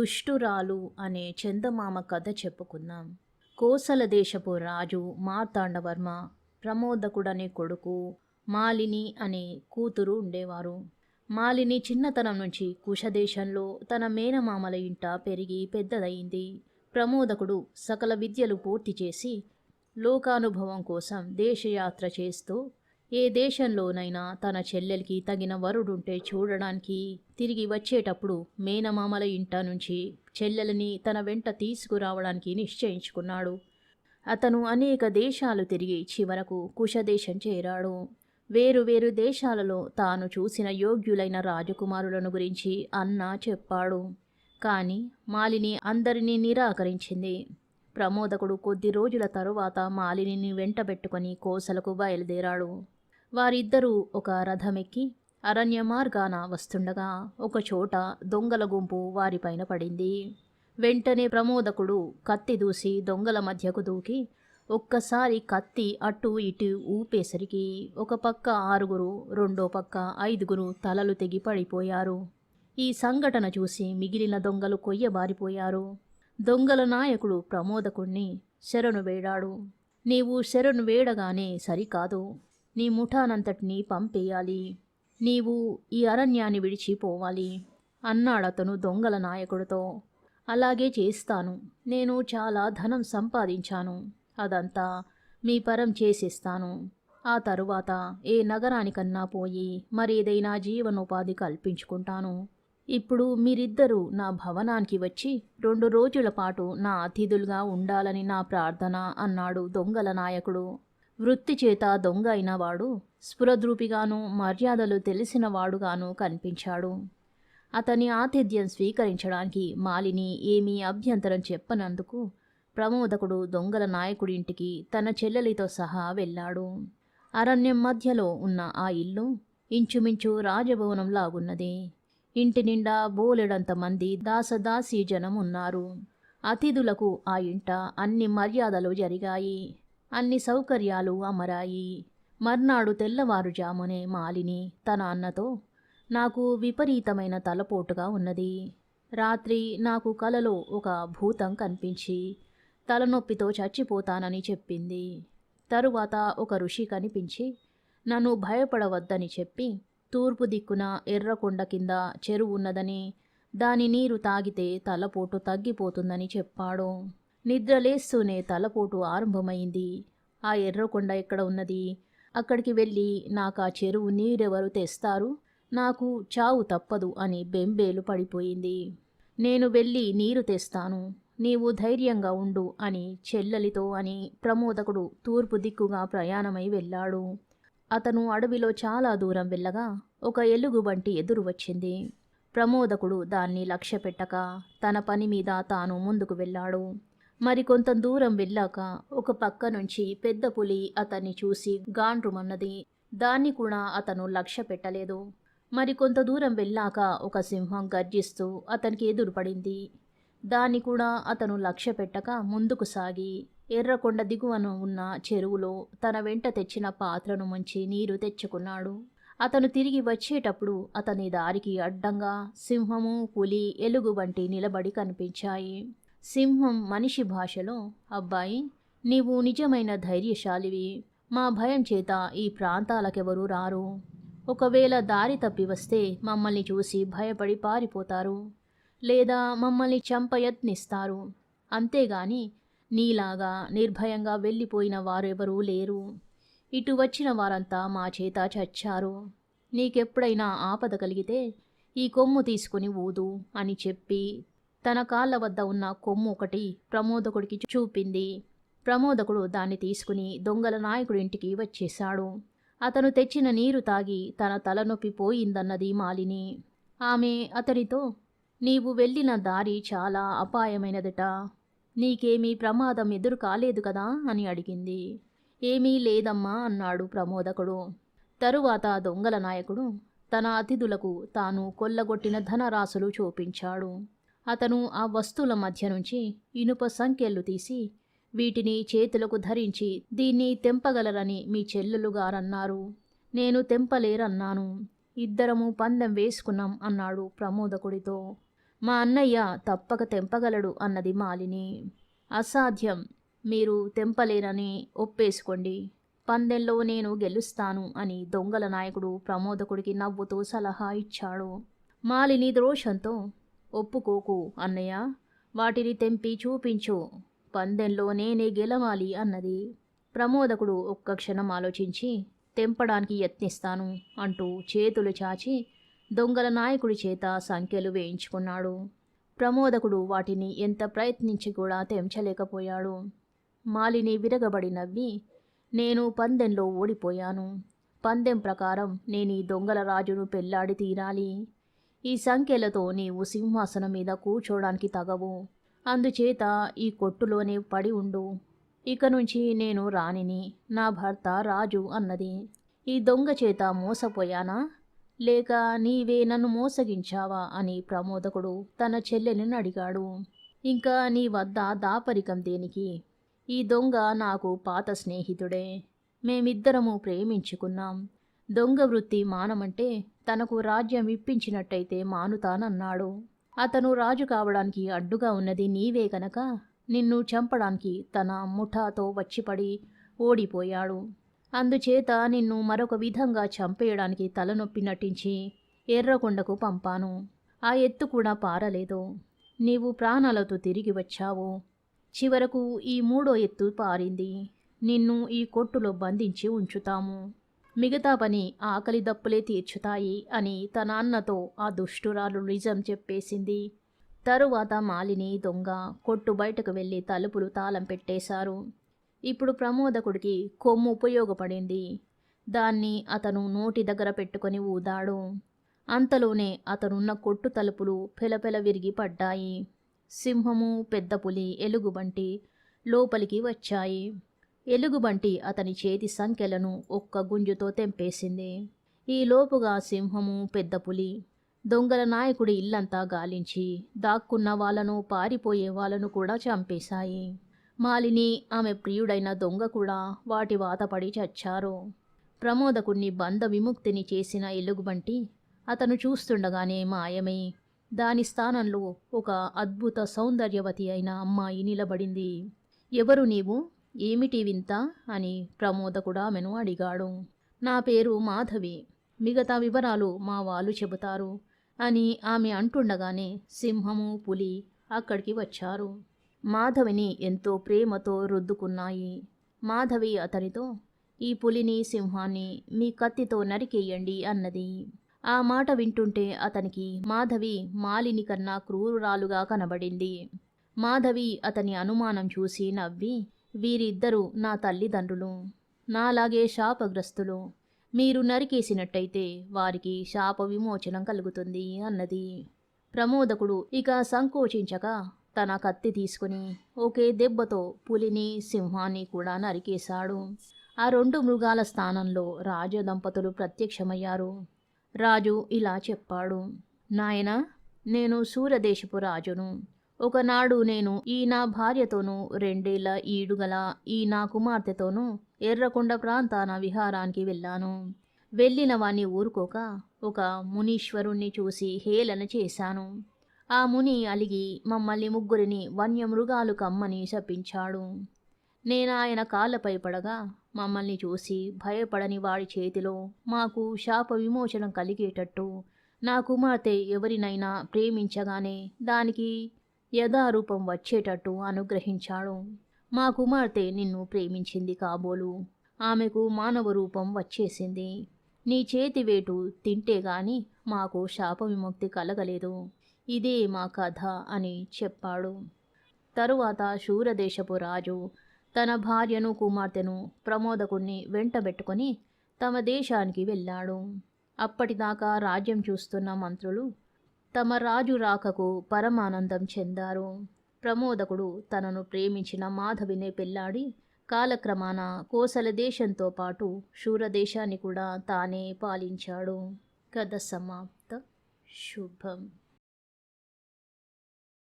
దుష్టురాలు అనే చందమామ కథ చెప్పుకుందాం. కోసల దేశపు రాజు మార్తాండవర్మ ప్రమోదకుడనే కొడుకు, మాలిని అనే కూతురు ఉండేవారు. మాలిని చిన్నతనం నుంచి కుశదేశంలో తన మేనమామల ఇంట పెరిగి పెద్దదయింది. ప్రమోదకుడు సకల విద్యలు పూర్తి చేసి లోకానుభవం కోసం దేశయాత్ర చేస్తూ ఏ దేశంలోనైనా తన చెల్లెలికి తగిన వరుడుంటే చూడడానికి తిరిగి వచ్చేటప్పుడు మేనమామల ఇంట నుంచి చెల్లెలిని తన వెంట తీసుకురావడానికి నిశ్చయించుకున్నాడు. అతను అనేక దేశాలు తిరిగి చివరకు కుశదేశం చేరాడు. వేరు దేశాలలో తాను చూసిన యోగ్యులైన రాజకుమారులను గురించి అన్న చెప్పాడు. కానీ మాలిని అందరినీ నిరాకరించింది. ప్రమోదకుడు కొద్ది రోజుల తరువాత మాలినిని వెంటబెట్టుకొని కోసలకు బయలుదేరాడు. వారిద్దరూ ఒక రథమెక్కి అరణ్య మార్గాన వస్తుండగా ఒకచోట దొంగల గుంపు వారిపైన పడింది. వెంటనే ప్రమోదకుడు కత్తి దూసి దొంగల మధ్యకు దూకి ఒక్కసారి కత్తి అటు ఇటు ఊపేసరికి ఒక పక్క 6, రెండో పక్క 5 తలలు తెగి పడిపోయారు. ఈ సంఘటన చూసి మిగిలిన దొంగలు కొయ్యబారిపోయారు. దొంగల నాయకుడు ప్రమోదకుణ్ణి శరణు వేడాడు. నీవు శరణు వేడగానే సరికాదు, నీ ముఠానంతటినీ పంపేయాలి, నీవు ఈ అరణ్యాన్ని విడిచిపోవాలి అన్నాడతను దొంగల నాయకుడితో. అలాగే చేస్తాను, నేను చాలా ధనం సంపాదించాను, అదంతా మీ పరం చేసేస్తాను. ఆ తరువాత ఏ నగరానికన్నా పోయి మరేదైనా జీవనోపాధి కల్పించుకుంటాను. ఇప్పుడు మీరిద్దరూ నా భవనానికి వచ్చి 2 రోజుల పాటు నా అతిథులుగా ఉండాలని నా ప్రార్థన అన్నాడు దొంగల నాయకుడు. వృత్తి చేత దొంగ అయినవాడు స్ఫురద్రూపిగాను మర్యాదలు తెలిసినవాడుగాను కనిపించాడు. అతని ఆతిథ్యం స్వీకరించడానికి మాలిని ఏమీ అభ్యంతరం చెప్పనందుకు ప్రమోదకుడు దొంగల నాయకుడి ఇంటికి తన చెల్లెలితో సహా వెళ్ళాడు. అరణ్యం మధ్యలో ఉన్న ఆ ఇల్లు ఇంచుమించు రాజభవనంలాగున్నది. ఇంటి నిండా బోలెడంత మంది దాసదాసీ జనం ఉన్నారు. అతిథులకు ఆ ఇంట అన్ని మర్యాదలు జరిగాయి, అన్ని సౌకర్యాలు అమరాయి. మర్నాడు తెల్లవారుజామునే మాలిని తన అన్నతో, నాకు విపరీతమైన తలపోటుగా ఉన్నది. రాత్రి నాకు కలలో ఒక భూతం కనిపించి తలనొప్పితో చచ్చిపోతానని చెప్పింది. తరువాత ఒక ఋషి కనిపించి నన్ను భయపడవద్దని చెప్పి తూర్పు దిక్కున ఎర్రకొండ కింద చెరువు ఉన్నదని, దాని నీరు తాగితే తలపోటు తగ్గిపోతుందని చెప్పాడు. నిద్రలేస్తూనే తలపోటు ఆరంభమైంది. ఆ ఎర్రకొండ ఎక్కడ ఉన్నది? అక్కడికి వెళ్ళి నాకు ఆ చెరువు నీరెవరు తెస్తారు? నాకు చావు తప్పదు అని బెంబేలు పడిపోయింది. నేను వెళ్ళి నీరు తెస్తాను, నీవు ధైర్యంగా ఉండు అని చెల్లెలితో అని ప్రమోదకుడు తూర్పు దిక్కుగా ప్రయాణమై వెళ్ళాడు. అతను అడవిలో చాలా దూరం వెళ్ళగా ఒక ఎలుగుబంటి ఎదురు వచ్చింది. ప్రమోదకుడు దాన్ని లక్ష్యపెట్టక తన పని మీద తాను ముందుకు వెళ్ళాడు. మరికొంత దూరం వెళ్ళాక ఒక పక్క నుంచి పెద్ద పులి అతన్ని చూసి గాండ్రుమన్నది. దాన్ని కూడా అతను లక్ష్య పెట్టలేదు. మరికొంత దూరం వెళ్ళాక ఒక సింహం గర్జిస్తూ అతనికి ఎదురుపడింది. దాన్ని కూడా అతను లక్ష్య పెట్టక ముందుకు సాగి ఎర్రకొండ దిగువన ఉన్న చెరువులో తన వెంట తెచ్చిన పాత్రను ముంచి నీరు తెచ్చుకున్నాడు. అతను తిరిగి వచ్చేటప్పుడు అతని దారికి అడ్డంగా సింహము, పులి, ఎలుగుబంటి నిలబడి కనిపించాయి. సింహం మనిషి భాషలో, అబ్బాయి, నీవు నిజమైన ధైర్యశాలివి, మా భయం చేత ఈ ప్రాంతాలకెవరూ రారు. ఒకవేళ దారి తప్పి వస్తే మమ్మల్ని చూసి భయపడి పారిపోతారు, లేదా మమ్మల్ని చంపయత్నిస్తారు. అంతేగాని నీలాగా నిర్భయంగా వెళ్ళిపోయిన వారెవరూ లేరు. ఇటు వచ్చిన వారంతా మా చేత చచ్చారు. నీకెప్పుడైనా ఆపద కలిగితే ఈ కొమ్ము తీసుకుని ఊదు అని చెప్పి తన కాళ్ళ వద్ద ఉన్న కొమ్ము ఒకటి ప్రమోదకుడికి చూపింది. ప్రమోదకుడు దాన్ని తీసుకుని దొంగల నాయకుడి ఇంటికి వచ్చేశాడు. అతను తెచ్చిన నీరు తాగి తన తలనొప్పి పోయిందన్నది మాలిని. ఆమె అతనితో, నీవు వెళ్ళిన దారి చాలా అపాయమైనదట, నీకేమీ ప్రమాదం ఎదురు కాలేదు కదా అని అడిగింది. ఏమీ లేదమ్మా అన్నాడు ప్రమోదకుడు. తరువాత దొంగల నాయకుడు తన అతిథులకు తాను కొల్లగొట్టిన ధనరాశులు చూపించాడు. అతను ఆ వస్తువుల మధ్య నుంచి ఇనుప సంకెళ్ళు తీసి వీటిని చేతులకు ధరించి దీన్ని తెంపగలరని మీ చెల్లెలుగారన్నారు. నేను తెంపలేరన్నాను. ఇద్దరము పందెం వేసుకున్నాం అన్నాడు ప్రమోదకుడితో. మా అన్నయ్య తప్పక తెంపగలడు అన్నది మాలిని. అసాధ్యం, మీరు తెంపలేరని ఒప్పేసుకోండి. పందెంలో నేను గెలుస్తాను అని దొంగల నాయకుడు ప్రమోదకుడికి నవ్వుతూ సలహా ఇచ్చాడు. మాలిని రోషంతో, ఒప్పుకోకు అన్నయ్య, వాటిని తెంపి చూపించు, పందెంలో నేనే గెలవాలి అన్నది. ప్రమోదకుడు ఒక్క క్షణం ఆలోచించి, తెంపడానికి యత్నిస్తాను అంటూ చేతులు చాచి దొంగల నాయకుడి చేత సంఖ్యలు వేయించుకున్నాడు. ప్రమోదకుడు వాటిని ఎంత ప్రయత్నించి కూడా తెంచలేకపోయాడు. మాలిని విరగబడి నవ్వి, నేను పందెంలో ఓడిపోయాను. పందెం ప్రకారం నేను ఈ దొంగల రాజును పెళ్లాడి తీరాలి. ఈ సంఖ్యలతో నీవు సింహాసనం మీద కూర్చోడానికి తగవు. అందుచేత ఈ కొట్టులోనే పడి ఉండు. ఇక నుంచి నేను రాణిని, నా భర్త రాజు అన్నది. ఈ దొంగ చేత మోసపోయానా, లేక నీవే నన్ను మోసగించావా అని ప్రమోదకుడు తన చెల్లెలిని అడిగాడు. ఇంకా నీ వద్ద దాపరికం దేనికి? ఈ దొంగ నాకు పాత స్నేహితుడే. మేమిద్దరము ప్రేమించుకున్నాం. దొంగ వృత్తి మానమంటే తనకు రాజ్యం ఇప్పించినట్టయితే మానుతానన్నాడు. అతను రాజు కావడానికి అడ్డుగా ఉన్నది నీవే కనుక నిన్ను చంపడానికి తన ముఠాతో వచ్చిపడి ఓడిపోయాడు. అందుచేత నిన్ను మరొక విధంగా చంపేయడానికి తలనొప్పి నటించి ఎర్రకొండకు పంపాను. ఆ ఎత్తు కూడా పారలేదు. నీవు ప్రాణాలతో తిరిగి వచ్చావు. చివరకు ఈ 3వ ఎత్తు పారింది. నిన్ను ఈ కొట్టులో బంధించి ఉంచుతాము. మిగతా పని ఆకలి దప్పులే తీర్చుతాయి అని తన అన్నతో ఆ దుష్టురాలు నిజం చెప్పేసింది. తరువాత మాలిని దొంగ కొట్టు బయటకు వెళ్ళి తలుపులు తాళం పెట్టేశారు. ఇప్పుడు ప్రమోదకుడికి కొమ్ము ఉపయోగపడింది. దాన్ని అతను నోటి దగ్గర పెట్టుకొని ఊదాడు. అంతలోనే అతనున్న కొట్టు తలుపులు పెలపెల విరిగి పడ్డాయి. సింహము, పెద్ద పులి, ఎలుగుబంటి లోపలికి వచ్చాయి. ఎలుగుబంటి అతని చేతి సంఖ్యలను ఒక్క గుంజుతో తెంపేసింది. ఈ లోపుగా సింహము, పెద్ద పులి దొంగల నాయకుడి ఇల్లంతా గాలించి దాక్కున్న వాళ్ళను, పారిపోయే వాళ్ళను కూడా చంపేశాయి. మాలిని, ఆమె ప్రియుడైన దొంగ కూడా వాటి వాతపడి చచ్చారు. ప్రమోదకుణ్ణి బంధ విముక్తిని చేసిన ఎలుగుబంటి అతను చూస్తుండగానే మాయమై దాని స్థానంలో ఒక అద్భుత సౌందర్యవతి అయిన అమ్మాయి నిలబడింది. ఎవరు నీవు? ఏమిటి వింత అని ప్రమోదకుడు ఆమెను అడిగాడు. నా పేరు మాధవి, మిగతా వివరాలు మా వాళ్ళు చెబుతారు అని ఆమె అంటుండగానే సింహము, పులి అక్కడికి వచ్చారు. మాధవిని ఎంతో ప్రేమతో రుద్దుకున్నాయి. మాధవి అతనితో, ఈ పులిని, సింహాన్ని మీ కత్తితో నరికేయండి అన్నది. ఆ మాట వింటుంటే అతనికి మాధవి మాలిని కన్నా క్రూరురాలుగా కనబడింది. మాధవి అతని అనుమానం చూసి నవ్వి, వీరిద్దరూ నా తల్లిదండ్రులు, నాలాగే శాపగ్రస్తులు. మీరు నరికేసినట్టయితే వారికి శాప విమోచనం కలుగుతుంది అన్నది. ప్రమోదకుడు ఇక సంకోచించక తన కత్తి తీసుకుని ఒకే దెబ్బతో పులిని, సింహాన్ని కూడా నరికేశాడు. ఆ 2 మృగాల స్థానంలో రాజదంపతులు ప్రత్యక్షమయ్యారు. రాజు ఇలా చెప్పాడు, నాయనా, నేను సూరదేశపు రాజును. ఒకనాడు నేను ఈ నా భార్యతోనూ 2 ఏళ్ల ఈడుగల ఈ నా కుమార్తెతోనూ ఎర్రకొండ ప్రాంతాన విహారానికి వెళ్ళాను. వెళ్ళిన వాణ్ణి ఊరుకోక ఒక మునీశ్వరుణ్ణి చూసి హేళన చేశాను. ఆ ముని అలిగి మమ్మల్ని ముగ్గురిని వన్యమృగాలు కమ్మని శపించాడు. నేనాయన కాళ్ళపై పడగా మమ్మల్ని చూసి భయపడని వాడి చేతిలో మాకు శాప విమోచనం కలిగేటట్టు నా కుమార్తె ఎవరినైనా ప్రేమించగానే దానికి యథారూపం వచ్చేటట్టు అనుగ్రహించాడు. మా కుమార్తె నిన్ను ప్రేమించింది కాబోలు, ఆమెకు మానవ రూపం వచ్చేసింది. నీ చేతివేటు తింటే గాని మాకు శాప విముక్తి కలగలేదు. ఇదే మా కథ అని చెప్పాడు. తరువాత శూరదేశపు రాజు తన భార్యను, కుమార్తెను, ప్రమోదకుణ్ణి వెంటబెట్టుకొని తమ దేశానికి వెళ్ళాడు. అప్పటిదాకా రాజ్యం చూస్తున్న మంత్రులు తమ రాజు రాకకు పరమానందం చెందారు. ప్రమోదకుడు తనను ప్రేమించిన మాధవినే పెళ్లాడి కాలక్రమాన కోసల దేశంతో పాటు శూరదేశాన్ని కూడా తానే పాలించాడు. కథ సమాప్త. శుభం.